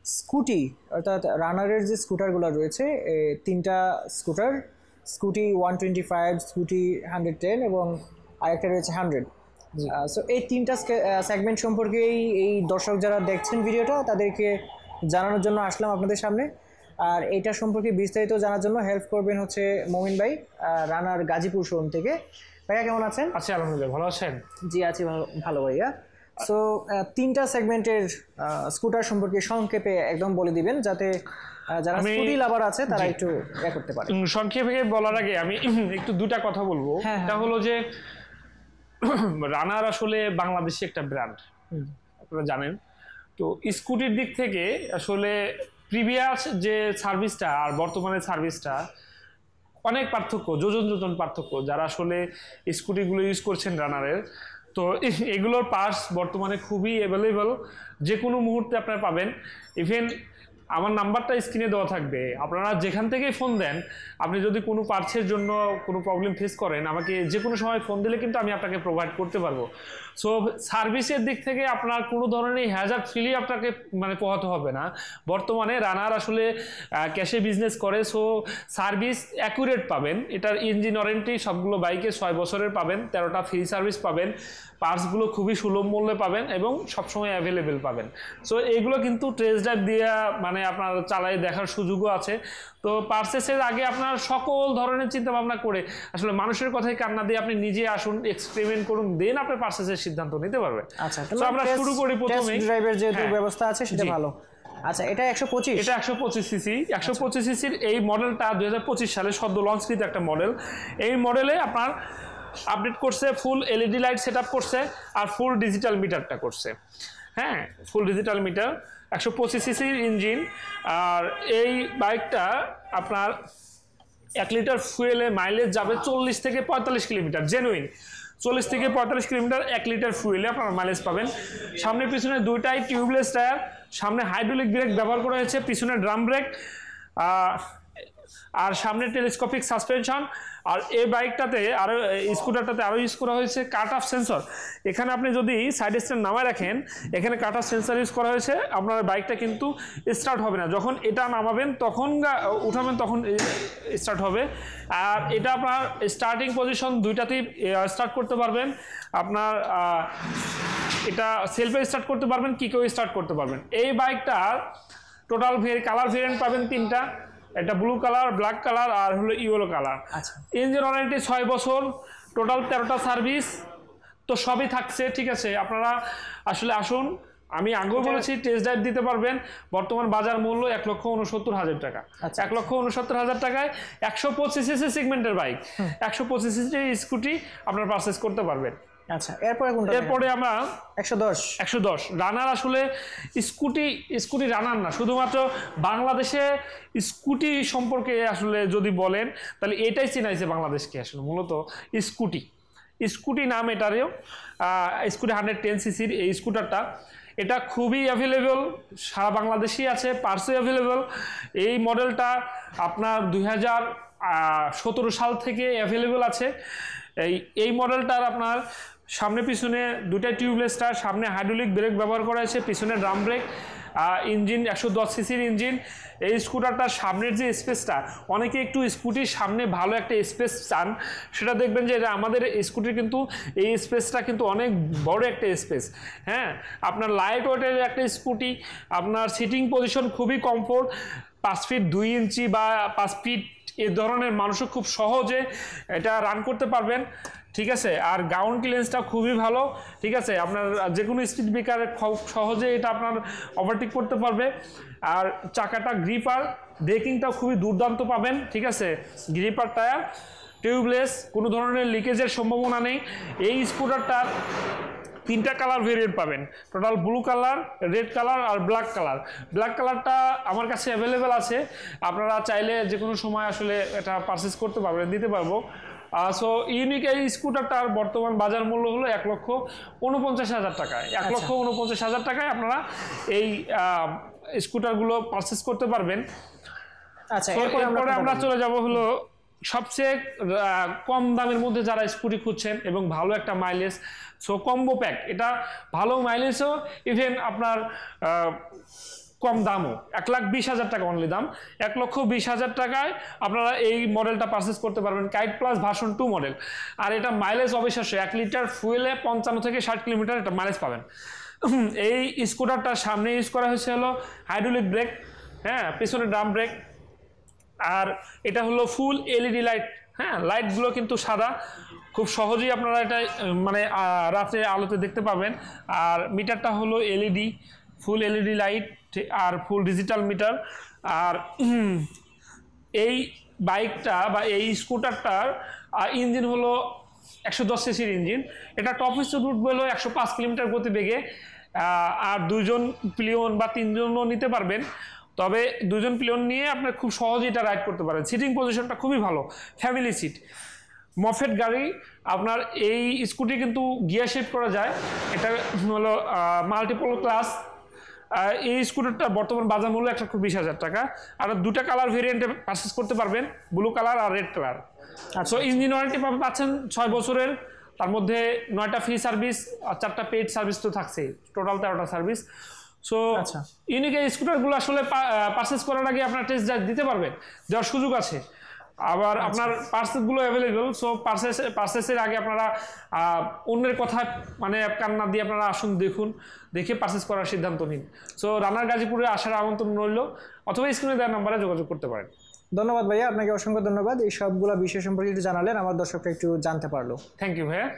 Scooty অর্থাৎ রানারের যে স্কুটারগুলো রয়েছে, তিনটা স্কুটার, স্কুটি 125, স্কুটি 110 এবং আরেকটা রয়েছে 100। সো এই তিনটা সেগমেন্ট সম্পর্কেই এই দর্শক যারা দেখছেন ভিডিওটা তাদেরকে জানানোর জন্য আসলাম আপনাদের সামনে। আর এইটা সম্পর্কে বিস্তারিত জানার জন্য হেল্প করবেন হচ্ছে মমিন ভাই, রানার গাজীপুর শোরুম থেকে। ভাইয়া কেমন আছেন? আছি আলহামদুলিল্লাহ, ভালো আছেন? জি আছি, ভালো ভাইয়া। সো তিনটা সেগমেন্টের স্কুটার সম্পর্কে সংক্ষেপে একদম বলে দিবেন, যাতে যারা স্কুটি লাভার আছে তারা একটু করতে পারে। সংক্ষেপে বলার আগে আমি একটু দুটা কথা বলবো। এটা হলো যে রানার আসলে বাংলাদেশে একটা ব্র্যান্ড, আপনারা জানেন। তো স্কুটির দিক থেকে আসলে প্রিভিয়াস যে সার্ভিসটা আর বর্তমানে সার্ভিসটা অনেক পার্থক্য, যোজন পার্থক্য। যারা আসলে স্কুটিগুলো ইউজ করছেন রানারের, তো এগুলোর পার্টস বর্তমানে খুবই অ্যাভেলেবল, যে কোনো মুহূর্তে আপনারা পাবেন। ইভেন আমার নাম্বারটা স্ক্রিনে দেওয়া থাকবে, আপনারা যেখান থেকেই ফোন দেন, আপনি যদি কোনো পার্টসের জন্য কোনো প্রবলেম ফেস করেন, আমাকে যে কোনো সময় ফোন দিলে কিন্তু আমি আপনাকে প্রোভাইড করতে পারবো। সো সার্ভিসের দিক থেকে আপনার কোনো ধরনের হ্যাজার্ড ফ্রি আপনাকে পোহাতে হবে না। বর্তমানে রানার আসলে ক্যাশে বিজনেস করে, সো সার্ভিস অ্যাকুরেট পাবেন। এটার ইঞ্জিন ওয়ারেন্টি সবগুলো বাইকে 6 বছরের পাবেন, 13টা ফ্রি সার্ভিস পাবেন, পার্টসগুলো খুবই সুলভ মূল্যে পাবেন এবং সবসময় অ্যাভেলেবেল পাবেন। সো এইগুলো কিন্তু টেস্ট ড্রাইভ দিয়ে আপনার চালাই দেখার সুযোগও আছে। তো পারচেসের আগে আপনার সকল ধরনের চিন্তা ভাবনা করে আসলে মানুষের কথাই কান্না দিয়ে আপনি নিজে আসুন, এক্সপেরিমেন্ট করুন, দেন আপনি পারচেসের সিদ্ধান্ত নিতে পারবেন। আচ্ছা, তো আমরা শুরু করি প্রথমে। টেস্ট ড্রাইভের যে ব্যবস্থা আছে সেটা ভালো। আচ্ছা, এটা 125, এটা 125 সিসি। 125 সিসির এই মডেলটা 2025 সালে সদ্য লঞ্চকৃত একটা মডেল। এই মডেলে আপনার আপডেট করছে, ফুল এলইডি লাইট সেটআপ করছে আর ফুল ডিজিটাল মিটারটা করছে। হ্যাঁ, ফুল ডিজিটাল মিটার, 125 সিসির ইঞ্জিন। আর এই বাইকটা আপনার 1 লিটার ফুয়েলে মাইলেজ যাবে 40 থেকে 45 কিলোমিটার, জেনুইন 40 থেকে 45 কিলোমিটার 1 লিটার ফুয়েলে আপনারা মাইলেজ পাবেন। সামনে পিছনে দুইটাই টিউবলেস টায়ার, সামনে হাইড্রোলিক ব্রেক ব্যবহার করা হয়েছে, পিছনে ড্রাম ব্রেক, আর সামনে টেলিস্কোপিক সাসপেনশন। আর এই বাইকটাতে আরও, স্কুটারটাতে আরও ইউজ করা হয়েছে কাট অফ সেন্সর। এখানে আপনি যদি সাইড স্ট্যান্ড নামায় রাখেন, এখানে কাট অফ সেন্সর ইউজ করা হয়েছে। আপনার বাইকটা কিন্তু স্টার্ট হবে না, যখন এটা নামাবেন তখন উঠাবেন তখন স্টার্ট হবে। আর এটা আপনার স্টার্টিং পজিশন দুইটাতেই স্টার্ট করতে পারবেন। আপনার এটা সেলফে স্টার্ট করতে পারবেন, কিকেও স্টার্ট করতে পারবেন। এই বাইকটার টোটাল কালার ভেরিয়েন্ট পাবেন 3টা, একটা ব্লু কালার, ব্ল্যাক কালার আর হলো ইয়েলো কালার। ইঞ্জিন ওয়ারেন্টি 6 বছর, টোটাল 13টা সার্ভিস, তো সবই থাকছে। ঠিক আছে, আপনারা আসলে আসুন, আমি আগেও বলেছি টেস্ট ড্রাইভ দিতে পারবেন। বর্তমান বাজার মূল্য 1,69,000 টাকা। 1,69,000 টাকায় 125 সিসি সেগমেন্টের বাইক, 125 সিসি স্কুটি আপনারা পারচেস করতে পারবেন। আচ্ছা, এরপরে আমরা 110 রানার। আসলে স্কুটি রানার না, শুধুমাত্র বাংলাদেশে স্কুটি সম্পর্কে আসলে যদি বলেন তাহলে এটাই চিনাইছে বাংলাদেশকে আসলে মূলত স্কুটি নাম এটারও। স্কুটি 110 সিসির এই স্কুটারটা, এটা খুবই অ্যাভেলেবল, সারা বাংলাদেশেই আছে, পার্সও অ্যাভেলেবল। এই মডেলটা আপনার 2017 সাল থেকে অ্যাভেলেবল আছে। এই মডেলটার আপনার সামনে পিছনে দুটা টিউবলেস টায়ার, সামনে হাইড্রোলিক ব্রেক ব্যবহার করা হয়েছে, পিছনে ড্রাম ব্রেক, ইঞ্জিন 110 সিসির ইঞ্জিন। এই স্কুটারটার সামনের যে স্পেসটা, অনেকে একটু স্কুটির সামনে ভালো একটা স্পেস চান, সেটা দেখবেন যে আমাদের স্কুটির কিন্তু এই স্পেসটা কিন্তু অনেক বড় একটা স্পেস। হ্যাঁ, আপনার লাইট ওয়েটের একটা স্কুটি, আপনার সিটিং পজিশন খুবই কমফোর্ট, 5 ফিট 2 ইঞ্চি বা 5 ফিট এ ধরনের মানুষও খুব সহজে এটা রান করতে পারবেন। ঠিক আছে, আর গ্রাউন্ড ক্লিয়ারেন্সটা খুবই ভালো। ঠিক আছে, আপনার যে কোনো স্পিড ব্রেকারে খুব সহজে এটা আপনার ওভারটেক করতে পারবে। আর চাকাটা গ্রিপার, ব্রেকিংটাও খুবই দুর্দান্ত পাবেন। ঠিক আছে, গ্রিপার টায়ার, টিউবলেস, কোনো ধরনের লিকেজের সম্ভাবনা নেই। এই স্কুটারটার 3টা কালার ভেরিয়েন্ট পাবেন, total blue colour, red colour আর ব্ল্যাক কালার। ব্ল্যাক কালারটা আমার কাছে অ্যাভেলেবেল আছে, আপনারা চাইলে যে কোনো সময় আসলে এটা পারচেস করতে পারবেন, দিতে পারবো। সো ইউনিক এই স্কুটারটার বর্তমান বাজার মূল্য হলো 1,49,000 টাকায়। 1,49,000 টাকায় আপনারা এই স্কুটারগুলো পারচেস করতে পারবেন। আচ্ছা, এরপরে আমরা চলে যাব হলো সবচেয়ে কম দামের মধ্যে যারা স্কুটি খুঁজছেন এবং ভালো একটা মাইলেজ, সো কম্বো প্যাক। এটা ভালো মাইলেজও, ইভেন আপনার কম দামও, 1,20,000 টাকা অনলি দাম। 1,20,000 টাকায় আপনারা এই মডেলটা পারচেস করতে পারবেন, কাইট প্লাস ভার্সন 2 মডেল। আর এটা মাইলেজ অবিশ্বাস্য, 1 লিটার ফুয়েলে 55 থেকে 60 কিলোমিটার এটা মাইলেজ পাবেন। এই স্কুটারটার সামনে ইউজ করা হয়েছে হলো হাইড্রোলিক ব্রেক, হ্যাঁ, পিছনে ড্রাম ব্রেক। আর এটা হলো ফুল এলইডি লাইট, হ্যাঁ, লাইটগুলো কিন্তু সাদা, খুব সহজেই আপনারা এটা মানে রাত্রে আলোতে দেখতে পাবেন। আর মিটারটা হলো এলইডি, ফুল এলইডি লাইট আর ফুল ডিজিটাল মিটার। আর এই বাইকটা বা এই স্কুটারটার ইঞ্জিন হলো 110 সিসির ইঞ্জিন। এটা টপ স্পিড উঠবে হলো 105 কিলোমিটার গতিবেগে। আর 2জন পিলিয়ন বা 3জনও নিতে পারবেন, তবে 2জন পিলিয়ন নিয়ে আপনার খুব সহজেই এটা রাইড করতে পারেন। সিটিং পজিশনটা খুবই ভালো, ফ্যামিলি সিট। মফেট গাড়ি, আপনার এই স্কুটি কিন্তু গিয়ার শিফট করা যায়। এটা হলো মাল্টিপল ক্লাস। এই স্কুটারটা বর্তমান বাজার মূল্য 1,20,000 টাকা। আর 2টা কালার ভেরিয়েন্টে পারচেস করতে পারবেন, ব্লু কালার আর red colour. So engine warranty পাচ্ছেন 6 বছরের, তার মধ্যে 9টা ফ্রি সার্ভিস আর 4টা পেইড সার্ভিস তো থাকছেই, টোটাল 13টা সার্ভিস। সো ইউনিক এই স্কুটারগুলো আসলে পারচেস করার আগে আপনার টেস্ট ড্রাইভ দিতে পারবেন, দেওয়ার সুযোগ আছে। আবার আপনার পার্সেসগুলো অ্যাভেলেবেল। সো পার্সেসের আগে আপনারা অন্যের কথা মানে কান না দিয়ে আপনারা আসুন, দেখুন, দেখে পার্সেস করার সিদ্ধান্ত নিন। সো রানার গাজীপুরে আসার আমন্ত্রণ রইল, অথবা স্ক্রিনে দেওয়ার নাম্বারে যোগাযোগ করতে পারেন। ধন্যবাদ ভাইয়া, আপনাকে অসংখ্য ধন্যবাদ। এই সবগুলো বিষয় সম্পর্কে একটু জানালেন, আমার দর্শকরা একটু জানতে পারলো। থ্যাংক ইউ ভাইয়া।